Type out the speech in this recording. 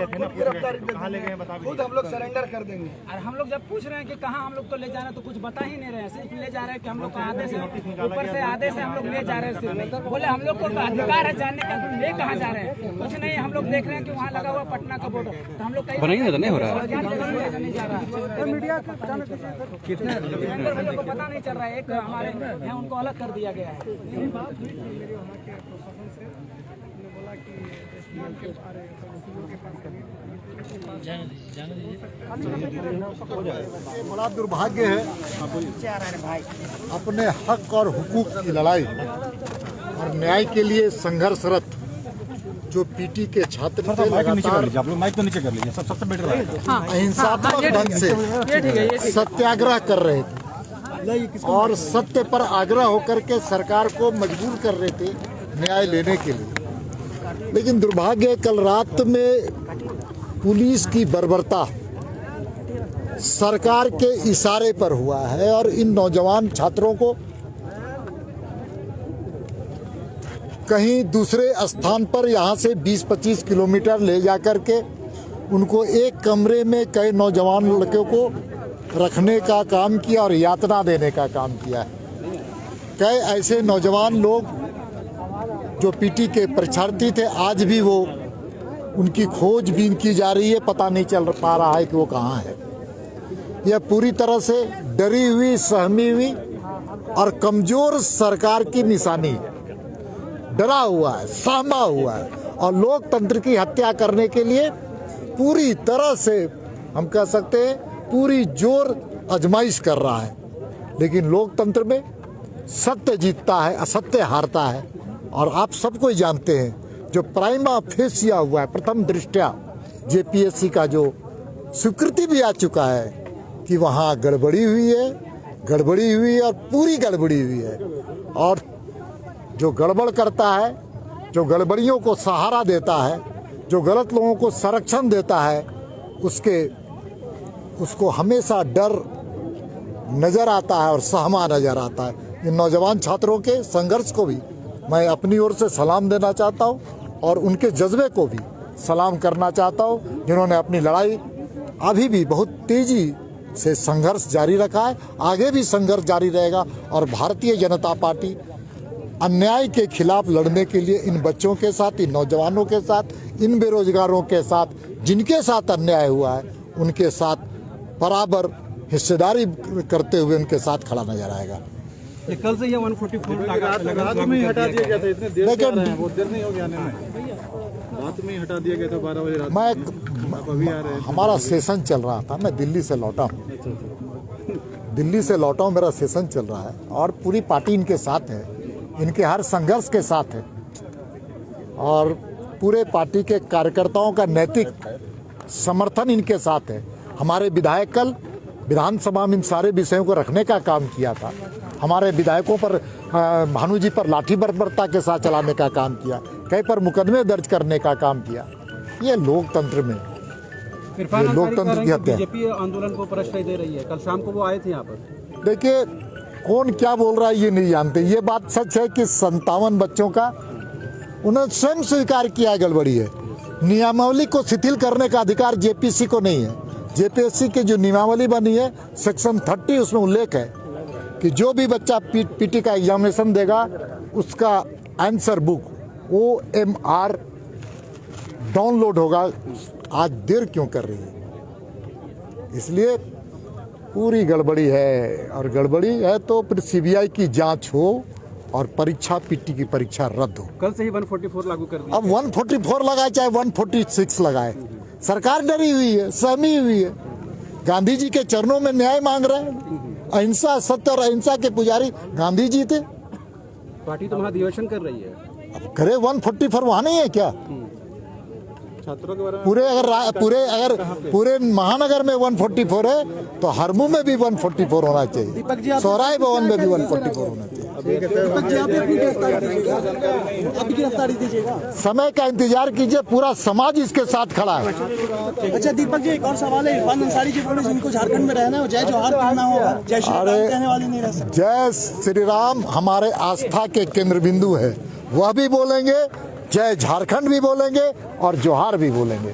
गिरफ्तारी दे देंगे, खुद हम लोग सरेंडर कर देंगे। और हम लोग जब पूछ रहे हैं कि कहाँ हम लोग तो ले जा रहे हैं तो कुछ बता ही नहीं रहे हैं, सिर्फ ले जा रहे हैं कि हम लोग का आदेश है, ऊपर से आदेश है, हम लोग ले जा रहे हैं। बोले हम लोग को अधिकार है जानने का, ले कहाँ जा रहे हैं? कुछ नहीं, हम लोग देख रहे हैं कि वहाँ लगा हुआ पटना का बॉर्डर, तो हम लोग नहीं हो रहा नहीं जा रहा। मीडिया कितने भैया को पता नहीं चल रहा है, एक हमारे यहाँ उनको अलग कर दिया गया है। बड़ा दुर्भाग्य है, अपने हक और हुकूक की लड़ाई और न्याय के लिए संघर्षरत जो पीटी के छात्र थे, लगातार अहिंसात्मक ढंग से सत्याग्रह कर रहे थे और सत्य पर आग्रह होकर के सरकार को मजबूर कर रहे थे न्याय लेने के लिए। लेकिन दुर्भाग्य, कल रात में पुलिस की बर्बरता सरकार के इशारे पर हुआ है और इन नौजवान छात्रों को कहीं दूसरे स्थान पर यहाँ से 20-25 किलोमीटर ले जाकर के उनको एक कमरे में कई नौजवान लड़कों को रखने का काम किया और यातना देने का काम किया है। कई ऐसे नौजवान लोग जो पीटी के परीक्षार्थी थे, आज भी वो उनकी खोजबीन की जा रही है, पता नहीं चल पा रहा है कि वो कहाँ है। यह पूरी तरह से डरी हुई, सहमी हुई और कमजोर सरकार की निशानी है। डरा हुआ है, सहमा हुआ है और लोकतंत्र की हत्या करने के लिए पूरी तरह से, हम कह सकते हैं, पूरी जोर आजमाइश कर रहा है। लेकिन लोकतंत्र में सत्य जीतता है, असत्य हारता है। और आप सबको जानते हैं, जो प्राइमा फेसिया हुआ है, प्रथम दृष्टया जेपीएससी का जो स्वीकृति भी आ चुका है कि वहाँ गड़बड़ी हुई है और पूरी गड़बड़ी हुई है। और जो गड़बड़ करता है, जो गड़बड़ियों को सहारा देता है, जो गलत लोगों को संरक्षण देता है, उसको हमेशा डर नज़र आता है और सहमा नज़र आता है। इन नौजवान छात्रों के संघर्ष को भी मैं अपनी ओर से सलाम देना चाहता हूं और उनके जज्बे को भी सलाम करना चाहता हूं, जिन्होंने अपनी लड़ाई अभी भी बहुत तेज़ी से संघर्ष जारी रखा है, आगे भी संघर्ष जारी रहेगा। और भारतीय जनता पार्टी अन्याय के खिलाफ लड़ने के लिए इन बच्चों के साथ, इन नौजवानों के साथ, इन बेरोजगारों के साथ, जिनके साथ अन्याय हुआ है, उनके साथ बराबर हिस्सेदारी करते हुए उनके साथ खड़ा नजर आएगा। ये कल से ये 144 रात में ही हटा दिया गया था, इतने देर से आ रहे हैं, बहुत देर नहीं हो गया आने में, रात में ही हटा दिया गया था 12 बजे रात। मैं अभी आ रहे हैं, हमारा सेशन चल रहा था, मैं दिल्ली से लौटा हूँ, मेरा सेशन चल रहा है और पूरी पार्टी इनके साथ है, इनके हर संघर्ष के साथ है और पूरे पार्टी के कार्यकर्ताओं का नैतिक समर्थन इनके साथ है। हमारे विधायक कल विधानसभा में इन सारे विषयों को रखने का काम किया था। हमारे विधायकों पर, भानु जी पर लाठी बर्बरता के साथ चलाने का काम किया, कई पर मुकदमे दर्ज करने का काम किया। ये लोकतंत्र में, ये लोकतंत्र की हत्या। बीजेपी आंदोलन को प्रश्रय दे रही है, कल शाम को वो आए थे यहाँ पर। देखिए, कौन क्या बोल रहा है ये नहीं जानते। ये बात सच है कि 57 बच्चों का उन्होंने स्वयं स्वीकार किया गड़बड़ी है। नियमावली को शिथिल करने का अधिकार जेपीसी को नहीं है। जेपीएससी की जो नियमावली बनी है, सेक्शन 30, उसमें उल्लेख है कि जो भी बच्चा पीटी का एग्जामिनेशन देगा, उसका आंसर बुक OMR डाउनलोड होगा। आज देर क्यों कर रही है? इसलिए पूरी गड़बड़ी है और गड़बड़ी है तो फिर सीबीआई की जांच हो और परीक्षा, पीटी की परीक्षा रद्द हो। कल से ही 144 लागू कर दिया। अब 144 लगाए चाहे 146 लगाए, सरकार डरी हुई है, सहमी हुई है। गांधी जी के चरणों में न्याय मांग रहे हैं। अहिंसा, सत्य और अहिंसा के पुजारी गांधी जी थे। पार्टी तो महाधिवेशन कर रही है। अब करे 144 वहाँ नहीं है क्या? छात्रों के बारे में पूरे महानगर में 144 है तो हरमू में भी 144 होना चाहिए, सोहराय भवन में भी 144 होना चाहिए। समय का इंतजार कीजिए, पूरा समाज इसके साथ खड़ा है। अच्छा दीपक जी, एक और सवाल है। इरफान अंसारी जी बोले जिनको झारखंड में रहना है जय जोहार कहना होगा, जय श्री राम कहने वाली नहीं रह सकती। जय श्री राम हमारे आस्था के केंद्र बिंदु है, वह भी बोलेंगे, जय झारखंड भी बोलेंगे और जोहार भी बोलेंगे।